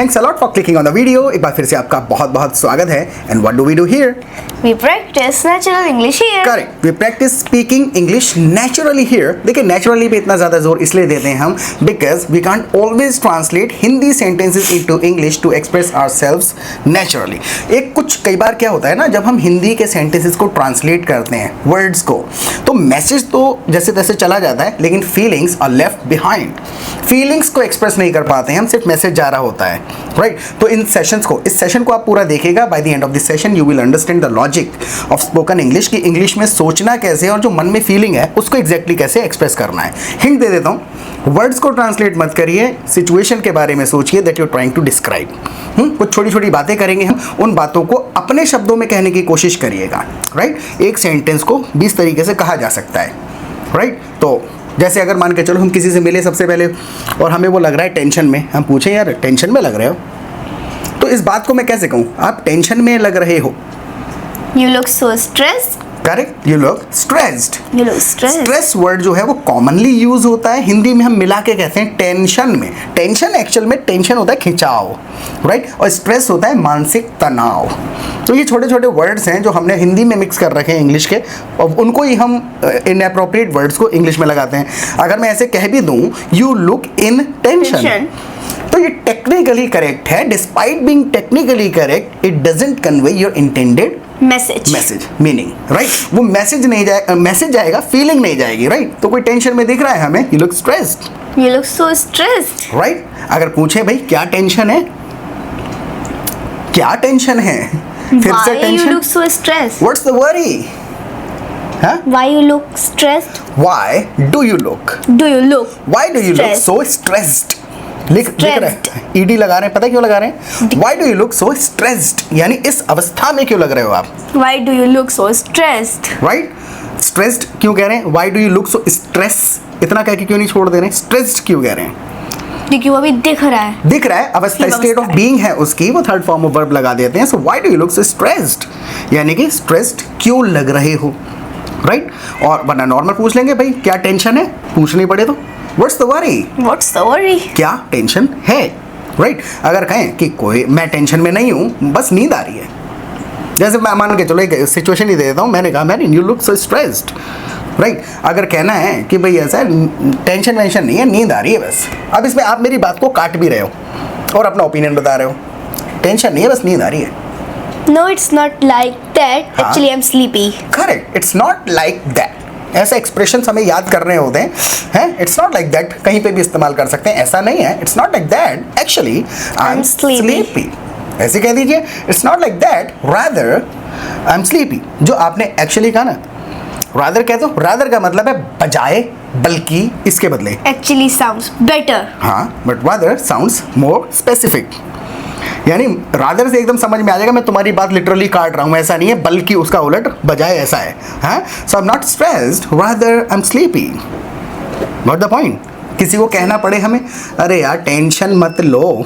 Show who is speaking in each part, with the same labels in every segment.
Speaker 1: Thanks a lot for clicking on the video. एक बार फिर से आपका बहुत बहुत स्वागत है। And what do we do here?
Speaker 2: We practice natural English here.
Speaker 1: Correct, we practise speaking English naturally here. देखिए, नेचुरली पे इतना ज़्यादा जोर इसलिए देते हैं हम because we can't always translate Hindi sentences into English to express ourselves naturally. एक कुछ कई बार क्या होता है ना, जब हम हिंदी के सेंटेंसेस को ट्रांसलेट करते हैं वर्ड्स को, तो मैसेज तो जैसे तैसे चला जाता है, लेकिन feelings are left behind. Feelings को एक्सप्रेस नहीं कर पाते हैं हम, सिर्फ मैसेज जा रहा होता है, राइट? तो इन सेशंस को, इस सेशन को आप पूरा देखिएगा। By the end of this session you will understand the logic of spoken English, कि इंग्लिश में सोचना कैसे है और जो मन में फीलिंग है उसको एग्जैक्टली कैसे एक्सप्रेस करना है। हिंट दे देता हूँ, वर्ड्स को ट्रांसलेट मत करिए, सिचुएशन के बारे में सोचिए that you are trying to describe. कुछ छोटी छोटी बातें करेंगे हम, उन बातों को अपने शब्दों में कहने की कोशिश करिएगा, राइट? एक सेंटेंस को 20 तरीके से कहा जा सकता है, राइट? तो जैसे अगर मान के चलो हम किसी से मिले सबसे पहले और हमें वो लग रहा है टेंशन में, हम पूछें यार टेंशन में लग रहे हो, तो इस बात को मैं कैसे कहूँ? आप टेंशन में लग रहे हो।
Speaker 2: You look so stressed.
Speaker 1: Correct, you look stressed.
Speaker 2: You look stressed.
Speaker 1: Stress word जो है वो कॉमनली यूज होता है हिंदी में, हम मिला के कहते हैं टेंशन में। टेंशन एक्चुअल में टेंशन होता है खिंचाव, राइट? और स्ट्रेस होता है मानसिक तनाव। तो ये छोटे छोटे वर्ड्स हैं जो हमने हिंदी में मिक्स कर रखे हैं इंग्लिश के, और उनको ही हम इनएप्रोप्रिएट वर्ड्स को इंग्लिश में लगाते हैं। अगर मैं ऐसे कह भी दूं यू लुक इन टेंशन, तो ये टेक्निकली करेक्ट है। Despite being technically correct, it doesn't convey your intended message meaning, right? वो मैसेज नहीं जाएगा, मैसेज जाएगा, फीलिंग नहीं जाएगी, राइट? तो कोई टेंशन में दिख रहा है हमें, you look stressed.
Speaker 2: You look so stressed.
Speaker 1: Right? अगर पूछे भाई क्या टेंशन है, क्या टेंशन है, फिर से
Speaker 2: Why you
Speaker 1: tension,
Speaker 2: look so stressed?
Speaker 1: What's the worry? हाँ?
Speaker 2: Why you look stressed?
Speaker 1: Why do you look?
Speaker 2: Do you look?
Speaker 1: Why do you look
Speaker 2: Stressed.
Speaker 1: so stressed? लिख रहे हैं, ईडी लगा रहे हैं, पता है क्यों लगा रहे हैं? Why do you look so stressed? यानी इस अवस्था में क्यों लग रहे हो आप,
Speaker 2: Why do you look so stressed?
Speaker 1: Right? Stressed क्यों कह रहे हैं? Why do you look so stress? इतना कह के क्यों नहीं छोड़ दे रहे हैं? स्ट्रेस्ड क्यों कह रहे हैं?
Speaker 2: क्योंकि वो अभी दिख रहा है।
Speaker 1: दिख रहा है, अवस्था, स्टेट ऑफ बीइंग है उसकी, वो थर्ड फॉर्म ऑफ वर्ब लगा देते हैं। So why do you look so stressed, यानी कि स्ट्रेस्ड क्यों लग रहे हो, राइट? और वरना नॉर्मल पूछ लेंगे भाई क्या टेंशन है, पूछनी पड़े तो what's the worry,
Speaker 2: What's the worry?
Speaker 1: क्या टेंशन है, राइट? अगर कहें कि कोई मैं टेंशन में नहीं हूँ, बस नींद आ रही है, जैसे मैं मान के चलो एक सिचुएशन ही दे देता हूँ, मैंने कहा man you look so stressed, right? अगर कहना है कि भाई ऐसा टेंशन वेंशन नहीं है, नींद आ रही है बस। अब इसमें आप मेरी बात को काट भी रहे हो और अपना ओपिनियन बता रहे हो, टेंशन नहीं है बस नींद आ रही है।
Speaker 2: No, it's not like that.
Speaker 1: हाँ?
Speaker 2: Actually, I'm sleepy.
Speaker 1: Correct, it's not like that. ऐसे एक्सप्रेशंस हमें याद करने होते हैं, इट्स नॉट लाइक दैट कहीं पे भी इस्तेमाल कर सकते हैं, ऐसा नहीं है। It's not like that, actually I am sleepy, ऐसे कह दीजिए। It's not like that, rather I am sleepy. जो आपने एक्चुअली कहा ना, रादर कह दो, रादर का मतलब है बजाय, बल्कि, इसके बदले।
Speaker 2: Actually sounds better.
Speaker 1: हाँ, but rather sounds more specific, यानी रादर से एकदम समझ में आ जाएगा मैं तुम्हारी बात लिटरली काट रहा हूँ, ऐसा नहीं है, बल्कि उसका उलट बजाय ऐसा है। हाँ, so I am not stressed, rather I am sleepy. What the point? किसी को कहना पड़े हमें अरे यार टेंशन मत लो,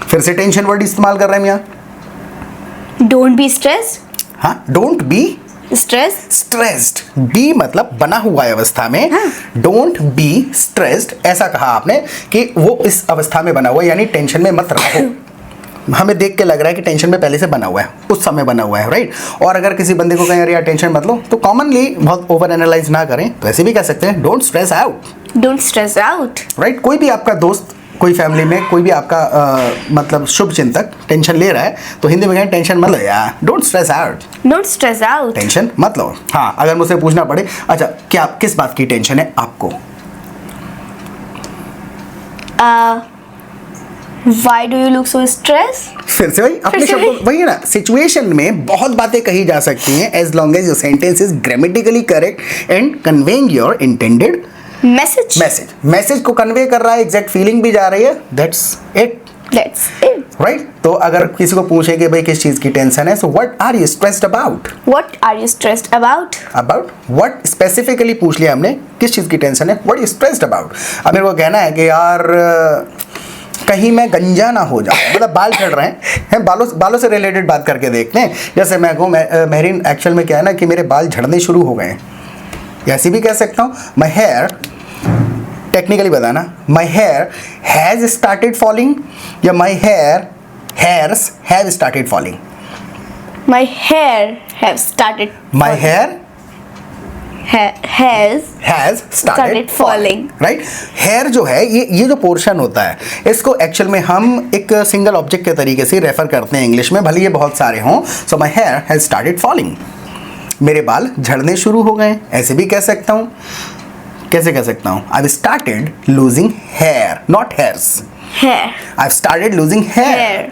Speaker 1: फिर से टेंशन वर्ड इस्तेमाल कर रहे हैं यहाँ।
Speaker 2: Don't be stressed.
Speaker 1: हाँ, don't be
Speaker 2: Stressed.
Speaker 1: Stressed, be मतलब बना हुआ है अवस्था में, डोंट बी स्ट्रेस्ड, ऐसा कहा आपने कि वो इस अवस्था में बना हुआ है, यानी टेंशन में मत रहो। हमें देख के लग रहा है कि टेंशन में पहले से बना हुआ है, उस समय बना हुआ है, राइट? और अगर किसी बंदे को कहें यार टेंशन मत लो, तो कॉमनली बहुत ओवर एनालाइज ना करें, तो ऐसे भी कह सकते हैं don't stress out,
Speaker 2: Don't stress out.
Speaker 1: Right? कोई भी आपका दोस्त, कोई फैमिली में कोई भी आपका मतलब शुभ चिंतक टेंशन ले रहा है, तो हिंदी में कहें टेंशन मत लो यार, don't stress out,
Speaker 2: Don't stress out.
Speaker 1: Tension मत लो। हाँ, अगर मुझसे पूछना पड़े अच्छा क्या किस बात की टेंशन है आपको,
Speaker 2: Why do you look so stressed?
Speaker 1: फिर से वही अपने शब्दों, वही है ना, सिचुएशन में बहुत बातें कही जा सकती हैं as long as your sentence is grammatically correct and conveying your intended
Speaker 2: Message.
Speaker 1: Message को कन्वे कर रहा है, एग्जैक्ट फीलिंग भी जा रही है, that's it,
Speaker 2: That's it.
Speaker 1: Right? तो अगर किसी को पूछे कि भाई किस चीज की टेंशन है, so what are you stressed about,
Speaker 2: What are you stressed about?
Speaker 1: About what specifically पूछ लिया हमने, किस चीज की टेंशन है, व्हाट यू स्ट्रेस्ड अबाउट। अब मेरे को कहना है कि यार कहीं मैं गंजा ना हो जाऊं, मतलब बाल झड़ रहे हैं, बालों से रिलेटेड बात करके देखते हैं। जैसे मैं कहूँ मेहरीन एक्चुअल में क्या है ना कि मेरे बाल झड़ने शुरू हो गए हैं, ऐसे भी कह सकता हूँ माई हेयर टेक्निकली बताना, my hair has started falling या my hairs have started falling?
Speaker 2: My hair have started.
Speaker 1: My hair
Speaker 2: has
Speaker 1: started
Speaker 2: started falling.
Speaker 1: Right. Hair जो है ये जो पोर्शन होता है, इसको एक्चुअल में हम एक सिंगल ऑब्जेक्ट के तरीके से रेफर करते हैं इंग्लिश में, भले ये बहुत सारे हों. So my hair has started falling. मेरे बाल झड़ने शुरू हो गए, ऐसे भी कह सकता हूँ. कैसे कह सकता हूँ? I started losing hair, not hairs.
Speaker 2: Hair.
Speaker 1: I started losing hair.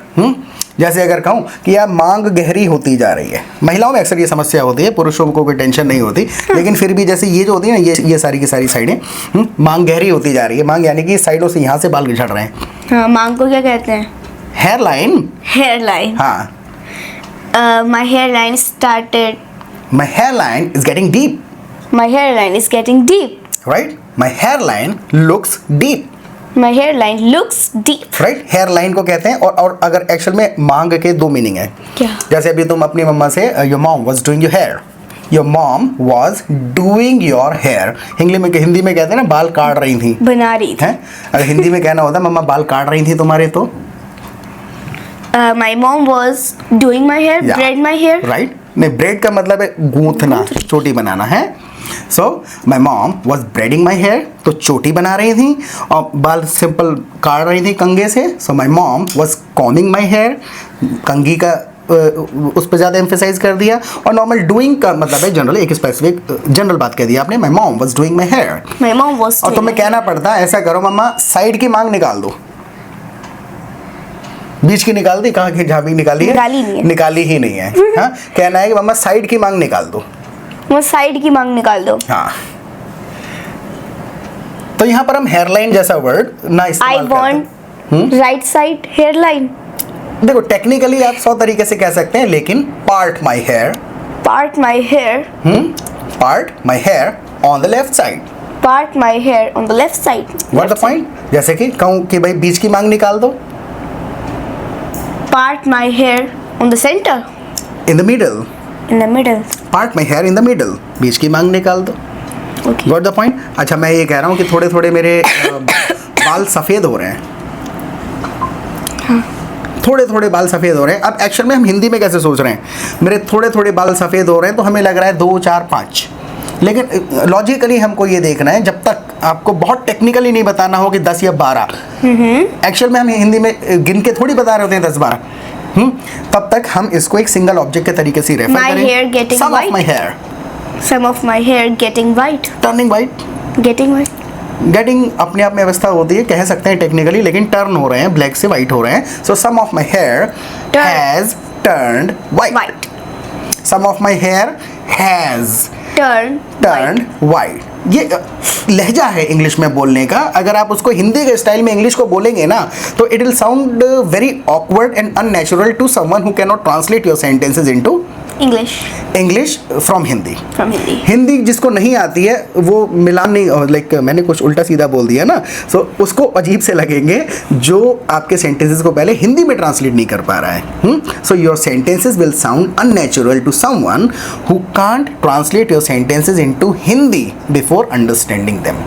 Speaker 1: जैसे अगर कहूँ कि यार मांग गहरी होती जा रही है, महिलाओं में अक्सर ये समस्या होती है, पुरुषों को कोई टेंशन नहीं होती, लेकिन फिर भी जैसे ये जो होती है ना, ये सारी की सारी साइडें, मांग गहरी होती जा रही है. मांग यानी कि साइडों से यहाँ से बाल झड़ रहे हैं.
Speaker 2: हाँ, मांग को क्या कहते हैं?
Speaker 1: Hair line.
Speaker 2: Hairline.
Speaker 1: हाँ.
Speaker 2: My hairline started.
Speaker 1: My hairline is getting deep.
Speaker 2: My hairline is getting deep.
Speaker 1: Right? My hairline looks deep.
Speaker 2: My hairline looks deep.
Speaker 1: Right. Hair line को कहते हैं. और अगर एक्चुअल में मांग के दो मीनिंग है.
Speaker 2: क्या?
Speaker 1: जैसे अभी तुम अपनी मम्मा से your mom was doing your hair, your mom was doing your hair. Hindi में कहते हैं ना, बाल काट रही थी,
Speaker 2: बना रही थी.
Speaker 1: हैं. अगर हिंदी में कहना होता मम्मा बाल काट रही थी तुम्हारे, तो
Speaker 2: My mom was doing my hair, braid my hair.
Speaker 1: Right. नहीं, ब्रेड का मतलब है गूंथना, चोटी बनाना है. So my mom was braiding my hair, तो चोटी बना रही थी और बाल सिंपल काट रही थी कंघे से. So my mom was combing my hair, कंघी का उस पर ज़्यादा एम्फेसाइज कर दिया. और नॉर्मल डूइंग का मतलब है जनरल, एक स्पेसिफिक जनरल बात कह दी आपने. My mom was doing my hair.
Speaker 2: My mom was
Speaker 1: और
Speaker 2: doing
Speaker 1: तुम्हें
Speaker 2: my
Speaker 1: कहना पड़ता ऐसा करो मम्मा, साइड की मांग निकाल दो. बीच की निकाल दी, कहाँ की झाबी निकाली है?
Speaker 2: निकाली नहीं है.
Speaker 1: निकाली ही नहीं है. हाँ, कहना है कि मम्मा साइड की मांग निकाल दो.
Speaker 2: वो साइड की मांग निकाल दो.
Speaker 1: हाँ. तो यहाँ पर हम हेयरलाइन जैसा वर्ड ना
Speaker 2: I
Speaker 1: इस्तेमाल
Speaker 2: want
Speaker 1: करते.
Speaker 2: right side hairline.
Speaker 1: देखो टेक्निकली आप 100 तरीके से कह सकते हैं, लेकिन part my hair,
Speaker 2: Part my hair.
Speaker 1: Part my hair on the left side.
Speaker 2: Part my hair on the left side.
Speaker 1: What the point? जैसे कि कहूँ कि भाई बीच की मांग निकाल दो.
Speaker 2: Part my hair on the center.
Speaker 1: In the middle.
Speaker 2: In the middle.
Speaker 1: Part my hair in the middle. बीच की मांग निकाल दो.
Speaker 2: Okay.
Speaker 1: What the point? अच्छा, मैं ये कह रहा हूँ कि थोड़े थोड़े मेरे बाल सफ़ेद हो रहे हैं. थोड़े थोड़े बाल सफ़ेद हो रहे हैं. अब एक्चुअल में हम हिंदी में कैसे सोच रहे हैं, मेरे थोड़े थोड़े बाल सफ़ेद हो रहे हैं, तो हमें लग रहा है 2, 4, 5. लेकिन लॉजिकली हमको ये देखना है, जब तक आपको बहुत टेक्निकली नहीं बताना हो कि 10 या 12. एक्चुअल में हम हिंदी में गिन के थोड़ी बता रहे होते हैं 10-12. तब तक हम इसको एक सिंगल ऑब्जेक्ट के तरीके से रेफर
Speaker 2: My
Speaker 1: करें.
Speaker 2: hair getting
Speaker 1: Some of
Speaker 2: white.
Speaker 1: my hair
Speaker 2: Some of my hair getting white.
Speaker 1: turning white.
Speaker 2: Getting white.
Speaker 1: Getting अपने आप में अवस्था होती है, कह सकते हैं टेक्निकली, लेकिन टर्न हो रहे हैं, ब्लैक से वाइट हो रहे हैं. So some of my hair has turned white.
Speaker 2: White.
Speaker 1: Some of my hair has
Speaker 2: Turn.
Speaker 1: Turned white. ये लहजा है इंग्लिश में बोलने का. अगर आप उसको हिंदी के स्टाइल में इंग्लिश को बोलेंगे ना, तो it will sound very awkward and unnatural to someone who can not translate your sentences into
Speaker 2: English.
Speaker 1: English from Hindi.
Speaker 2: From Hindi.
Speaker 1: Hindi जिसको नहीं आती है वो मिलान नहीं, लाइक मैंने कुछ उल्टा सीधा बोल दिया ना, सो उसको अजीब से लगेंगे जो आपके सेंटेंसेस को पहले हिंदी में ट्रांसलेट नहीं कर पा रहा है. So your sentences will sound unnatural to someone who can't translate your sentences into Hindi before understanding them.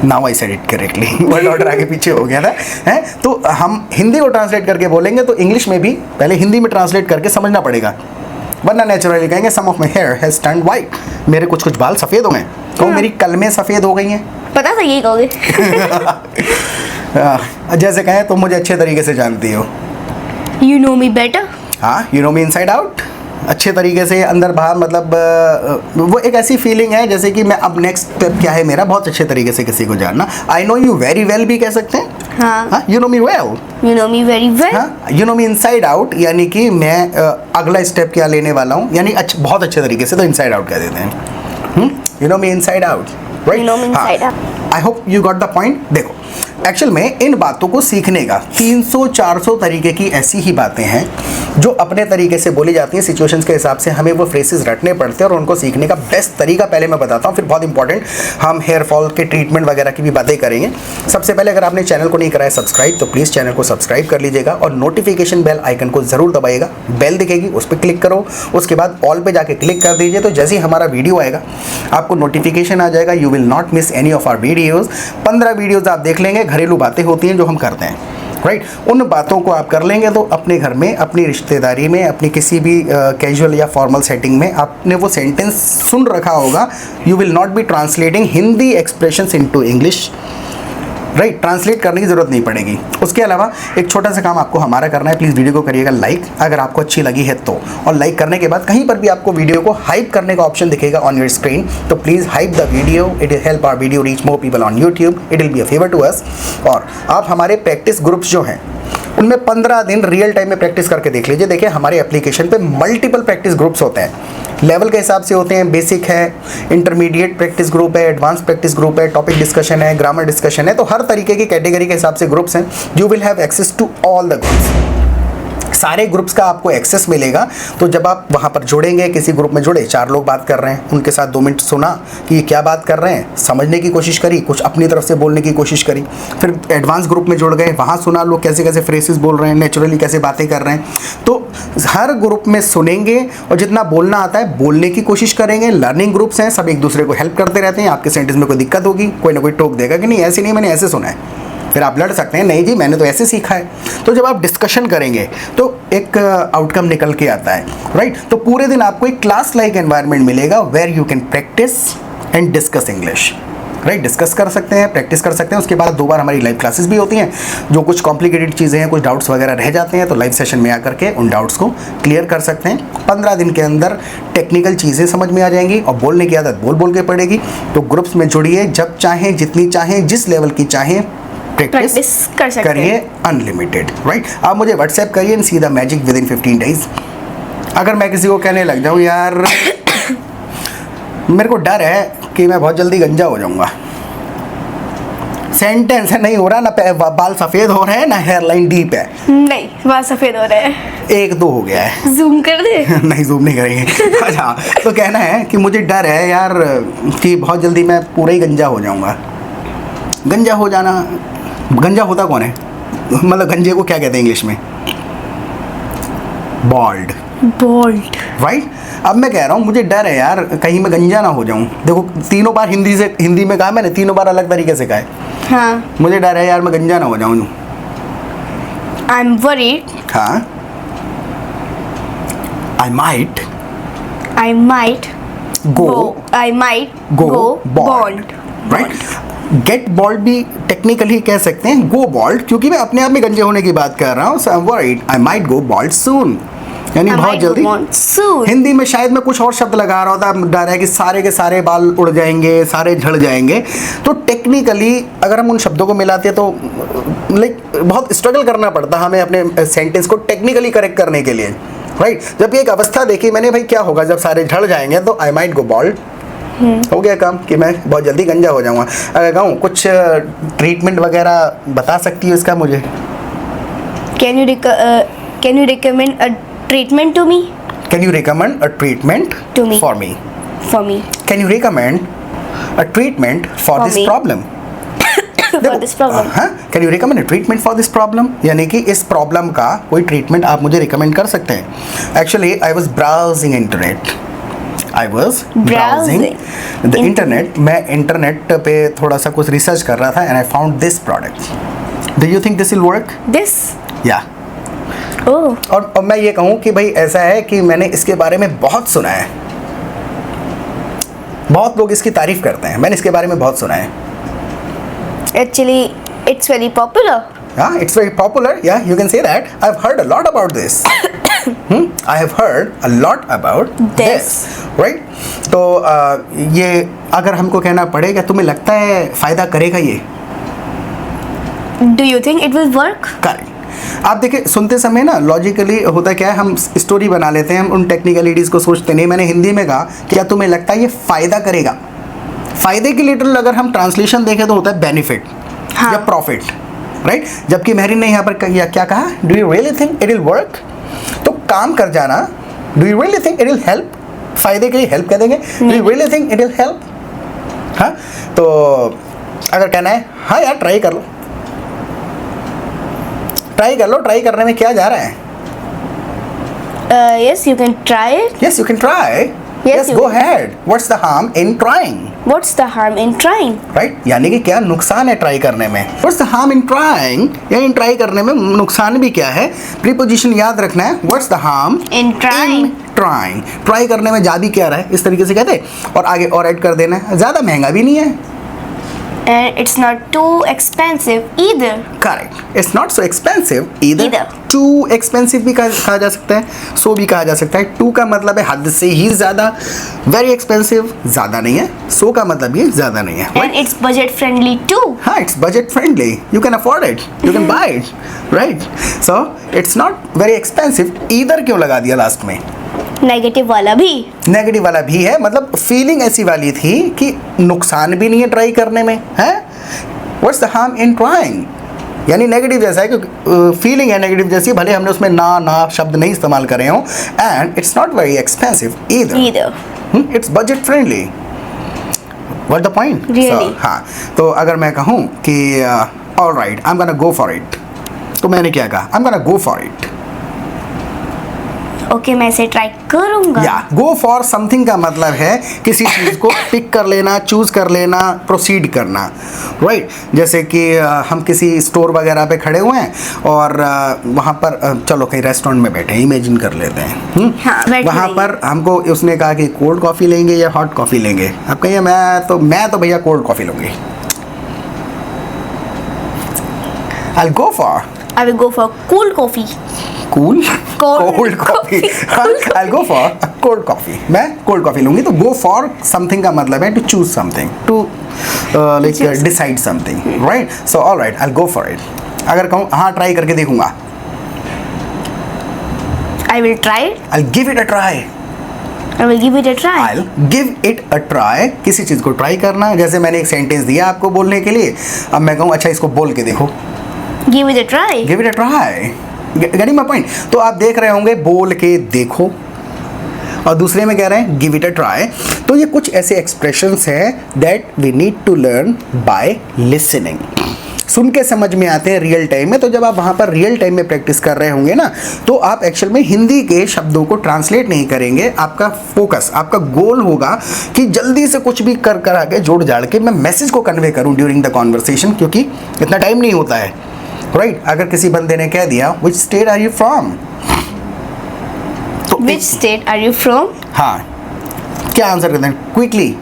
Speaker 1: Now I said it correctly. Word order आगे पीछे हो गया था. हैं, तो हम हिंदी को ट्रांसलेट करके बोलेंगे तो इंग्लिश में भी पहले हिंदी में ट्रांसलेट करके समझना पड़ेगा, वरना नेचुरली कहेंगे some of my hair has turned white. मेरे कुछ कुछ बाल सफ़ेद हो गए. कहूँ मेरी कलमें सफ़ेद हो गई हैं.
Speaker 2: पता था यही कहोगे.
Speaker 1: जैसे कहें तुम मुझे अच्छे तरीके से जानती हो.
Speaker 2: You know me better.
Speaker 1: हाँ, you know me inside out. अच्छे तरीके से अंदर बाहर, मतलब वो एक ऐसी फीलिंग है जैसे कि मैं अब नेक्स्ट स्टेप क्या है मेरा, बहुत अच्छे तरीके से किसी को जानना. I know you very well भी कह सकते हैं.
Speaker 2: हाँ.
Speaker 1: You know me well.
Speaker 2: You know me very well.
Speaker 1: हाँ, you know me inside out, यानी कि मैं अगला स्टेप क्या लेने वाला हूँ, यानी बहुत अच्छे तरीके से तो इनसाइड आउट कह देते हैं. You know me inside out.
Speaker 2: You know me inside out.
Speaker 1: I hope you got the point. देखो एक्चुअल में इन बातों को सीखने का 300-400 तरीके की ऐसी ही बातें हैं जो अपने तरीके से बोली जाती हैं, सिचुएशंस के हिसाब से हमें वो फ्रेजेस रटने पड़ते हैं और उनको सीखने का बेस्ट तरीका पहले मैं बताता हूँ, फिर बहुत इंपॉर्टेंट हम हेयर फॉल के ट्रीटमेंट वगैरह की भी बातें करेंगे। सबसे पहले अगर आपने चैनल को नहीं कराया सब्सक्राइब तो प्लीज़ चैनल को सब्सक्राइब कर लीजिएगा और नोटिफिकेशन बेल आइकन को ज़रूर दबाइएगा। बेल दिखेगी उस पर क्लिक करो, उसके बाद ऑल पे जाके क्लिक कर दीजिए, तो जैसे ही हमारा वीडियो आएगा आपको नोटिफिकेशन आ जाएगा। You will not miss any of our videos. 15 videos आप देख लेंगे, घरेलू बातें होती हैं जो हम करते हैं, राइट। उन बातों को आप कर लेंगे तो अपने घर में, अपनी रिश्तेदारी में, अपनी किसी भी कैजुअल या फॉर्मल सेटिंग में आपने वो सेंटेंस सुन रखा होगा। You will not be translating Hindi expressions into English, right. Translate करने की ज़रूरत नहीं पड़ेगी। उसके अलावा एक छोटा सा काम आपको हमारा करना है, प्लीज़ वीडियो को करिएगा लाइक अगर आपको अच्छी लगी है तो, और लाइक करने के बाद कहीं पर भी आपको वीडियो को हाइप करने का ऑप्शन दिखेगा ऑन योर स्क्रीन, तो please hype the video, it will help our video reach more people on YouTube, it will be a favour to us. और आप हमारे प्रैक्टिस ग्रुप्स जो हैं उनमें 15 दिन रियल टाइम में प्रैक्टिस करके देख लीजिए। देखिए हमारे एप्लीकेशन पे मल्टीपल प्रैक्टिस ग्रुप्स होते हैं, लेवल के हिसाब से होते हैं। बेसिक है, इंटरमीडिएट प्रैक्टिस ग्रुप है, एडवांस प्रैक्टिस ग्रुप है, टॉपिक डिस्कशन है, ग्रामर डिस्कशन है, तो हर तरीके की कैटेगरी के हिसाब से ग्रुप्स हैं। You will have access to all the groups, सारे ग्रुप्स का आपको एक्सेस मिलेगा। तो जब आप वहाँ पर जुड़ेंगे, किसी ग्रुप में जुड़े, 4 लोग बात कर रहे हैं, उनके साथ 2 मिनट सुना कि ये क्या बात कर रहे हैं, समझने की कोशिश करी, कुछ अपनी तरफ से बोलने की कोशिश करी, फिर एडवांस ग्रुप में जुड़ गए, वहाँ सुना लोग कैसे कैसे फ्रेजेस बोल रहे हैं, नेचुरली कैसे बातें कर रहे हैं। तो हर ग्रुप में सुनेंगे और जितना बोलना आता है बोलने की कोशिश करेंगे। लर्निंग ग्रुप्स हैं, सब एक दूसरे को हेल्प करते रहते हैं। आपके सेंटेंस में कोई दिक्कत होगी, कोई ना कोई टोक देगा कि नहीं ऐसे नहीं, मैंने ऐसे सुना है, फिर आप लड़ सकते हैं, नहीं जी मैंने तो ऐसे सीखा है। तो जब आप डिस्कशन करेंगे तो एक आउटकम निकल के आता है, राइट। तो पूरे दिन आपको एक क्लास लाइक एनवायरनमेंट मिलेगा where you can practise and discuss English, right. Discuss कर सकते हैं, प्रैक्टिस कर सकते हैं। उसके बाद 2 बार हमारी लाइव क्लासेस भी होती हैं। जो कुछ कॉम्प्लिकेटेड चीज़ें हैं, कुछ डाउट्स वगैरह रह जाते हैं, तो लाइव सेशन में आकर के उन डाउट्स को क्लियर कर सकते हैं। 15 दिन के अंदर टेक्निकल चीज़ें समझ में आ जाएंगी और बोलने की आदत बोल बोल के पड़ेगी। तो ग्रुप्स में जुड़िए, जब चाहें, जितनी चाहें, जिस लेवल की चाहें प्रैक्टिस
Speaker 2: कर सकते
Speaker 1: करिए, अनलिमिटेड, राइट। आप मुझे व्हाट्सएप करिए and see the magic with in 15 days. अगर मैं किसी को कहने लग जाऊँ यार मेरे को डर है कि मैं बहुत जल्दी गंजा हो जाऊंगा, सेंटेंस है नहीं हो रहा, ना बाल सफ़ेद हो रहे हैं, ना हेयरलाइन डीप है,
Speaker 2: नहीं बाल सफ़ेद हो रहे हैं,
Speaker 1: 1-2 हो गया है।
Speaker 2: जूम कर दे
Speaker 1: नहीं जूम नहीं करेंगे। अच्छा, तो कहना है कि मुझे डर है यार कि बहुत जल्दी मैं पूरा ही गंजा हो जाऊंगा। गंजा हो जाना, गंजा होता कौन है, मतलब गंजे को क्या कहते हैं इंग्लिश में, बॉल्ड,
Speaker 2: बोल्ड,
Speaker 1: राइट। अब मैं कह रहा हूँ मुझे डर है यार कहीं मैं गंजा ना हो जाऊँ। देखो 3 बार हिंदी में कहा मैंने, 3 बार अलग तरीके से कहा है।
Speaker 2: हाँ,
Speaker 1: मुझे डर है यार मैं गंजा ना हो जाऊँ।
Speaker 2: आई एम वरीड,
Speaker 1: हाँ, I might go bald, right. Get bald भी टेक्निकली कह सकते हैं, गो बॉल्ड, क्योंकि मैं अपने आप में गंजे होने की बात कर रहा हूँ। आई माइट गो बॉल्ड सून, यानी बहुत जल्दी। हिंदी में शायद मैं कुछ और शब्द लगा रहा होता, डर है कि सारे के सारे बाल उड़ जाएंगे, सारे झड़ जाएंगे। तो टेक्निकली अगर हम उन शब्दों को मिलाते हैं तो लाइक बहुत स्ट्रगल करना पड़ता हमें अपने सेंटेंस को टेक्निकली करेक्ट करने के लिए, राइट। जब एक अवस्था देखी मैंने, भाई क्या होगा जब सारे झड़ जाएंगे, तो आई माइट गो बॉल्ड, हो गया काम कि मैं बहुत जल्दी गंजा हो जाऊंगा। अगर कहूँ कुछ ट्रीटमेंट वगैरह बता सकती हो इसका मुझे?
Speaker 2: Can you recommend a treatment to me?
Speaker 1: Can you recommend a treatment
Speaker 2: To me.
Speaker 1: For me?
Speaker 2: For me.
Speaker 1: Can you recommend a treatment for
Speaker 2: For
Speaker 1: this
Speaker 2: me.
Speaker 1: Problem?
Speaker 2: For this problem.
Speaker 1: हाँ, can you recommend a treatment for this problem, यानी कि इस problem का कोई treatment आप मुझे recommend कर सकते हैं। Actually I was browsing internet, the internet. मैं इंटरनेट पे थोड़ा सा कुछ रिसर्च कर रहा था and I found this product. Do you think this will work?
Speaker 2: This?
Speaker 1: या
Speaker 2: Oh.
Speaker 1: और मैं ये कहूँ कि भाई ऐसा है कि मैंने इसके बारे में बहुत सुना है, बहुत लोग इसकी तारीफ करते हैं, मैंने इसके बारे में बहुत सुना है।
Speaker 2: Actually, it's very popular.
Speaker 1: Yeah, it's very popular. Yeah, you can say that. I've heard a lot about this. I have heard a lot about this. Right? तो ये अगर हमको कहना पड़ेगा, तुम्हें लगता है फ़ायदा करेगा ये?
Speaker 2: Do you think it will work?
Speaker 1: Correct. आप देखिए सुनते समय ना लॉजिकली होता क्या है, हम स्टोरी बना लेते हैं, हम उन टेक्निकलिटीज़ को सोचते नहीं। मैंने हिंदी में कहा क्या तुम्हें लगता है ये फ़ायदा करेगा? फ़ायदे के लिटरल अगर हम ट्रांसलेशन देखें तो होता है बेनिफिट
Speaker 2: हाँ.
Speaker 1: या प्रॉफिट, राइट। जबकि मेहरीन ने यहाँ पर क्या कहा, do you really think it will work? तो काम कर जाना, do you really think it will help? फायदे के लिए हेल्प कह देंगे, do you really think it will help? हाँ, तो अगर कहना है हाँ यार ट्राई कर लो, ट्राई कर लो, ट्राई करने में क्या जा रहा है?
Speaker 2: Yes, you can try it.
Speaker 1: Yes, you can try. Yes,
Speaker 2: you
Speaker 1: go
Speaker 2: can.
Speaker 1: ahead. What's the harm in trying?
Speaker 2: What's the harm in trying?
Speaker 1: Right? यानी कि क्या नुकसान है ट्राई करने में? What's the harm in trying? या इन try करने में नुकसान भी क्या है? प्रीपोजिशन याद रखना है. What's the harm
Speaker 2: In trying.
Speaker 1: in trying? Try करने में जा भी क्या रहा है? इस तरीके से कहते और आगे और ऐड कर देना है. ज़्यादा महंगा भी नहीं है.
Speaker 2: And it's not too expensive either.
Speaker 1: Correct. It's not so expensive either.
Speaker 2: Either.
Speaker 1: Too expensive भी कहा जा सकता है, so भी कहा जा सकता है. Too का मतलब है हद से ही ज़्यादा, very expensive ज़्यादा नहीं है, so का मतलब ये ज़्यादा नहीं है.
Speaker 2: And it's budget friendly too.
Speaker 1: हाँ, it's budget friendly. You can afford it. You can buy it, right? So it's not very expensive either. क्यों लगा दिया लास्ट में?
Speaker 2: नेगेटिव वाला भी.
Speaker 1: नेगेटिव वाला भी है, मतलब फीलिंग ऐसी वाली थी कि नुकसान भी नहीं है ट्राई करने में, है? What's the harm in trying? यानी नेगेटिव जैसा है, क्योंकि फीलिंग है नेगेटिव जैसी, भले हमने उसमें ना शब्द नहीं इस्तेमाल करे हों. And it's not very expensive either. It's budget friendly. What the point?
Speaker 2: Really?
Speaker 1: हाँ, तो अगर मैं कहूँ कि alright I am gonna go for it, तो मैंने क्या कहा? I am gonna go for it.
Speaker 2: Okay, मैं इसे ट्राई करूंगा.
Speaker 1: या गो फॉर समथिंग का मतलब है किसी चीज़ को पिक कर लेना, चूज कर लेना, प्रोसीड करना, राइट? जैसे कि हम किसी स्टोर वगैरह पे खड़े हुए हैं और वहाँ पर चलो कहीं रेस्टोरेंट में बैठे, इमेजिन कर लेते हैं.
Speaker 2: हाँ,
Speaker 1: वहाँ पर हमको उसने कहा कि कोल्ड कॉफ़ी लेंगे या हॉट कॉफ़ी लेंगे. आप कहिए मैं तो भैया कोल्ड कॉफ़ी लूँगी. I'll go for.
Speaker 2: I will go for cool coffee.
Speaker 1: Cool?
Speaker 2: Cold
Speaker 1: coffee. I'll go for a cold coffee. मैं cold coffee लूँगी. तो go for something का मतलब है to choose something, to like decide something, right? So all right, I'll go for it. अगर कहूँ हाँ try करके देखूँगा.
Speaker 2: I will try it.
Speaker 1: I'll give it a try.
Speaker 2: I will give it a try.
Speaker 1: I'll give it a try. किसी चीज़ को try करना. जैसे मैंने एक सेंटेंस दिया आपको बोलने के लिए, अब मैं कहूँ अच्छा इसको बोल के देखो.
Speaker 2: Give it a try.
Speaker 1: Give it a try. Getting my point? तो आप देख रहे होंगे बोल के देखो, और दूसरे में कह रहे हैं गिव इट अ ट्राई. तो ये कुछ ऐसे एक्सप्रेशंस हैं that we need to learn by listening. सुन के समझ में आते हैं रियल टाइम में. तो जब आप वहाँ पर रियल टाइम में प्रैक्टिस कर रहे होंगे ना, तो आप एक्चुअल में हिंदी के शब्दों को ट्रांसलेट नहीं करेंगे. आपका फोकस, आपका गोल होगा कि जल्दी से कुछ भी कर आके जोड़ जाड़ के मैं मैसेज को कन्वे करूँ ड्यूरिंग द कॉन्वर्सेशन, क्योंकि इतना टाइम नहीं होता है, राइट? अगर किसी बंदे ने कह दिया which state are you from, तो
Speaker 2: Which state are you from?
Speaker 1: हाँ, क्या आंसर करते हैं क्विकली?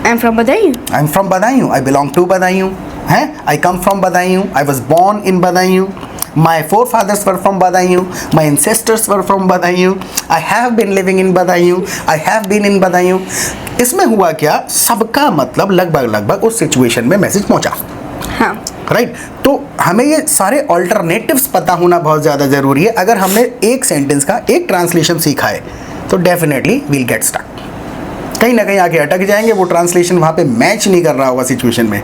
Speaker 2: I'm from Badaयूं.
Speaker 1: I am from Badaun. I belong to Badaun. है, I come from Badaun. I was born in Badaun. My forefathers were from Badaयूं. My ancestors were from Badaयूं. I have been living in Badaयूं. I have been in Badaयूं. इसमें हुआ क्या? सबका मतलब लगभग उस सिचुएशन में मैसेज पहुंचा.
Speaker 2: हाँ.
Speaker 1: राइट तो हमें ये सारे ऑल्टरनेटिव्स पता होना बहुत ज़्यादा ज़रूरी है. अगर हमने एक सेंटेंस का एक ट्रांसलेशन सीखा है तो डेफिनेटली वील गेट स्टक. कहीं ना कहीं आके अटक जाएंगे. वो ट्रांसलेशन वहाँ पे मैच नहीं कर रहा होगा सिचुएशन में.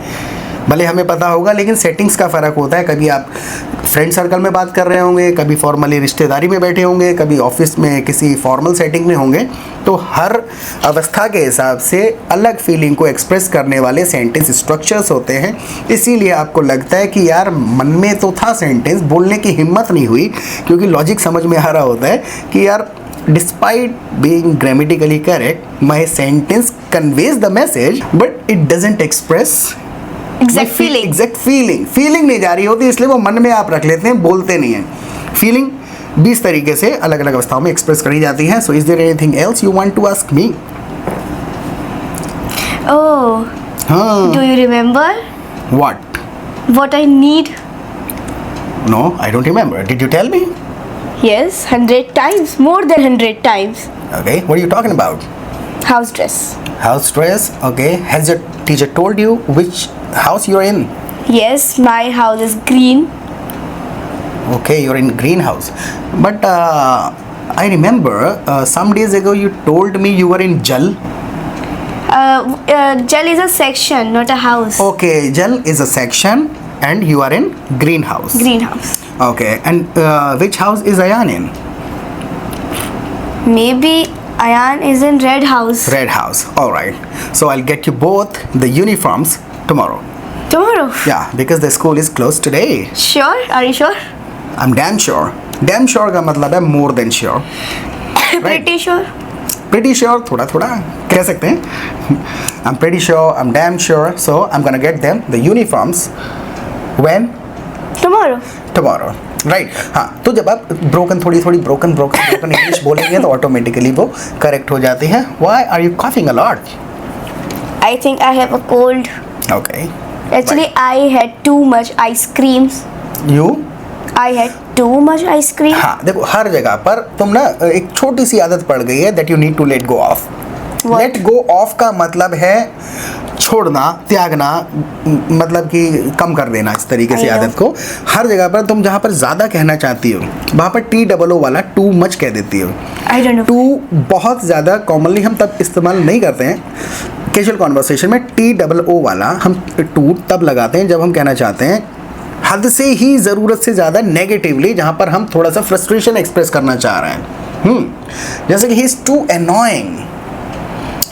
Speaker 1: भले हमें पता होगा लेकिन सेटिंग्स का फ़र्क होता है. कभी आप फ्रेंड सर्कल में बात कर रहे होंगे, कभी फॉर्मली रिश्तेदारी में बैठे होंगे, कभी ऑफिस में किसी फॉर्मल सेटिंग में होंगे. तो हर अवस्था के हिसाब से अलग फीलिंग को एक्सप्रेस करने वाले सेंटेंस स्ट्रक्चर्स होते हैं. इसीलिए आपको लगता है कि यार मन में तो था सेंटेंस, बोलने की हिम्मत नहीं हुई, क्योंकि लॉजिक समझ में आ रहा होता है कि यार despite being grammatically correct my sentence conveys the message but it doesn't express
Speaker 2: Exact feeling.
Speaker 1: Exact feeling नहीं जा रही होती, इसलिए वो मन में आप रख लेते हैं, बोलते नहीं हैं. फीलिंग 20 तरीके से अलग अलग अवस्थाओं में एक्सप्रेस करी जाती है. So is there anything else you want to ask me?
Speaker 2: Oh,
Speaker 1: हाँ.
Speaker 2: do you remember
Speaker 1: What
Speaker 2: I need?
Speaker 1: No, I don't remember. Did you tell me?
Speaker 2: Yes, 100 times, more than 100 times.
Speaker 1: Okay, what are you talking about?
Speaker 2: House dress.
Speaker 1: House dress. Okay, has your teacher told you which house you're in?
Speaker 2: Yes, my house is green.
Speaker 1: Okay, you're in greenhouse. But I remember some days ago you told me you were in Jal.
Speaker 2: Jal is a section, not a house.
Speaker 1: Okay, Jal is a section and you are in greenhouse.
Speaker 2: Greenhouse.
Speaker 1: Okay, and which house is Ayan in?
Speaker 2: Maybe Ayan is in Red House.
Speaker 1: Red House. All right. So I'll get you both the uniforms tomorrow.
Speaker 2: Tomorrow.
Speaker 1: Yeah, because the school is closed today.
Speaker 2: Sure? Are you sure?
Speaker 1: I'm damn sure. Damn sure का मतलब है more than sure.
Speaker 2: Pretty sure.
Speaker 1: Pretty sure थोड़ा थोड़ा कह सकते हैं. I'm pretty sure. I'm damn sure. So I'm gonna get them the uniforms when
Speaker 2: Tomorrow.
Speaker 1: tomorrow. Right हाँ, तो जब आप थोड़ी ब्रोकन इंग्लिश बोलेंगे तो ऑटोमेटिकली वो करेक्ट हो जाती है. Why are you coughing a lot?
Speaker 2: I think I have a cold.
Speaker 1: Okay.
Speaker 2: Actually, I had too much ice creams.
Speaker 1: You?
Speaker 2: I had too much ice cream.
Speaker 1: हाँ देखो, हर जगह पर तुम ना एक छोटी सी आदत पड़ गई है that you need to let go of.
Speaker 2: What?
Speaker 1: Let go of का मतलब है छोड़ना, त्यागना, मतलब कि कम कर देना इस तरीके से
Speaker 2: I know.
Speaker 1: आदत को. हर जगह पर तुम जहाँ पर ज़्यादा कहना चाहती हो वहाँ पर TOO वाला टू मच कह देती हो.
Speaker 2: I don't know.
Speaker 1: टू बहुत ज़्यादा कॉमनली हम तब इस्तेमाल नहीं करते हैं. कैजुअल कॉन्वर्सेशन में TOO वाला हम टू तब लगाते हैं जब हम कहना चाहते हैं हद से ही ज़रूरत से ज़्यादा नेगेटिवली, जहाँ पर हम थोड़ा सा फ्रस्ट्रेशन एक्सप्रेस करना चाह रहे हैं. जैसे कि he is too annoying,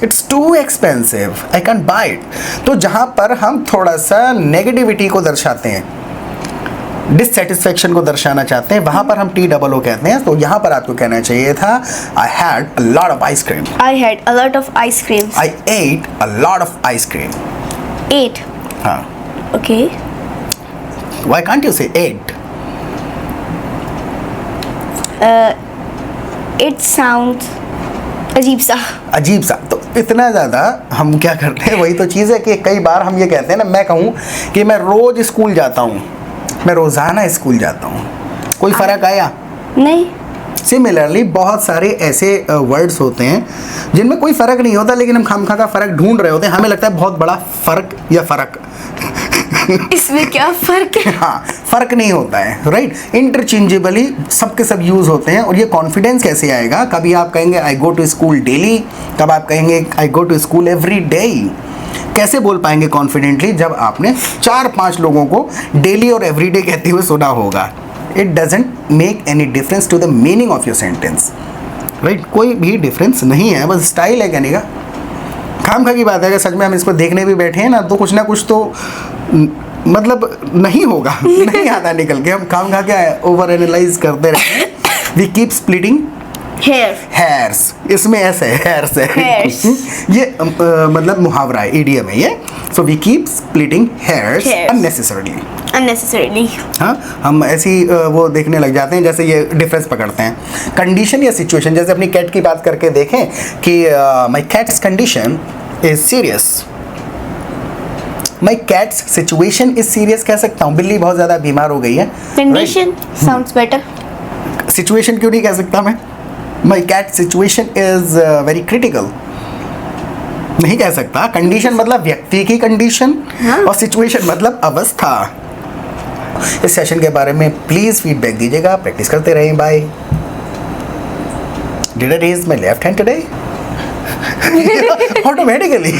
Speaker 1: it's too expensive, I can't buy it. तो जहाँ पर हम थोड़ा सा नेगेटिविटी को दर्शाते हैं, डिससेटिस्फेक्शन को दर्शाना चाहते हैं, वहाँ पर हम TOO कहते हैं. तो यहाँ पर आपको कहना चाहिए था I had a lot of ice cream.
Speaker 2: I had a lot of ice creams.
Speaker 1: I at a lot of ice cream.
Speaker 2: 8.
Speaker 1: हाँ,
Speaker 2: Okay.
Speaker 1: व्हाई कांट यू से 8?
Speaker 2: It sounds अजीब सा.
Speaker 1: अजीब सा. तो इतना ज़्यादा हम क्या करते हैं, वही तो चीज़ है कि कई बार हम ये कहते हैं ना, मैं कहूँ कि मैं रोज़ स्कूल जाता हूँ, मैं रोज़ाना स्कूल जाता हूँ, कोई फ़र्क आया?
Speaker 2: नहीं.
Speaker 1: सिमिलरली बहुत सारे ऐसे वर्ड्स होते हैं जिनमें कोई फ़र्क नहीं होता, लेकिन हम खामखा का फ़र्क ढूंढ रहे होते हैं. हमें लगता है बहुत बड़ा फ़र्क या फ़र्क.
Speaker 2: इसमें क्या फर्क है?
Speaker 1: हाँ, फ़र्क नहीं होता है. राइट, इंटरचेंजेबली सबके सब यूज़ होते हैं. और ये कॉन्फिडेंस कैसे आएगा? कभी आप कहेंगे I go to school daily, कब आप कहेंगे I go to school every day. कैसे बोल पाएंगे कॉन्फिडेंटली जब आपने 4-5 लोगों को डेली और एवरीडे कहते हुए सुना होगा? It doesn't make any difference to the meaning of your sentence. Right, कोई भी डिफरेंस नहीं है, बस स्टाइल है कहने का. खामखा की बात है, अगर सच में हम इसको देखने भी बैठे हैं ना तो कुछ ना कुछ तो मतलब नहीं होगा. नहीं आता निकल के. हम खामखा क्या ओवर एनालाइज करते रहते हैं. We keep splitting
Speaker 2: Hair.
Speaker 1: Hairs. इसमें ऐसे हेयर्स है.
Speaker 2: Hairs.
Speaker 1: ये मतलब मुहावरा है, इडियम है ये. So we keep splitting hairs
Speaker 2: Hairs.
Speaker 1: Unnecessarily.
Speaker 2: Unnecessarily.
Speaker 1: हाँ, हम ऐसी वो देखने लग जाते हैं जैसे ये डिफरेंस पकड़ते हैं. कंडीशन या सिचुएशन, जैसे अपनी कैट की बात करके देखें कि my cat's condition is serious. My cat's situation is serious कह सकता हूँ. बिल्ली बहुत ज़्यादा बीमार हो गई है.
Speaker 2: Condition sounds better.
Speaker 1: सिचुएशन क्यों नहीं कह सकता मैं? My cat situation is very critical नहीं कह सकता. कंडीशन मतलब व्यक्ति की कंडीशन, और सिचुएशन मतलब अवस्था. इस सेशन के बारे में प्लीज फीडबैक दीजिएगा. प्रैक्टिस करते रहें. Bye. Did I raise my left hand today? Automatically.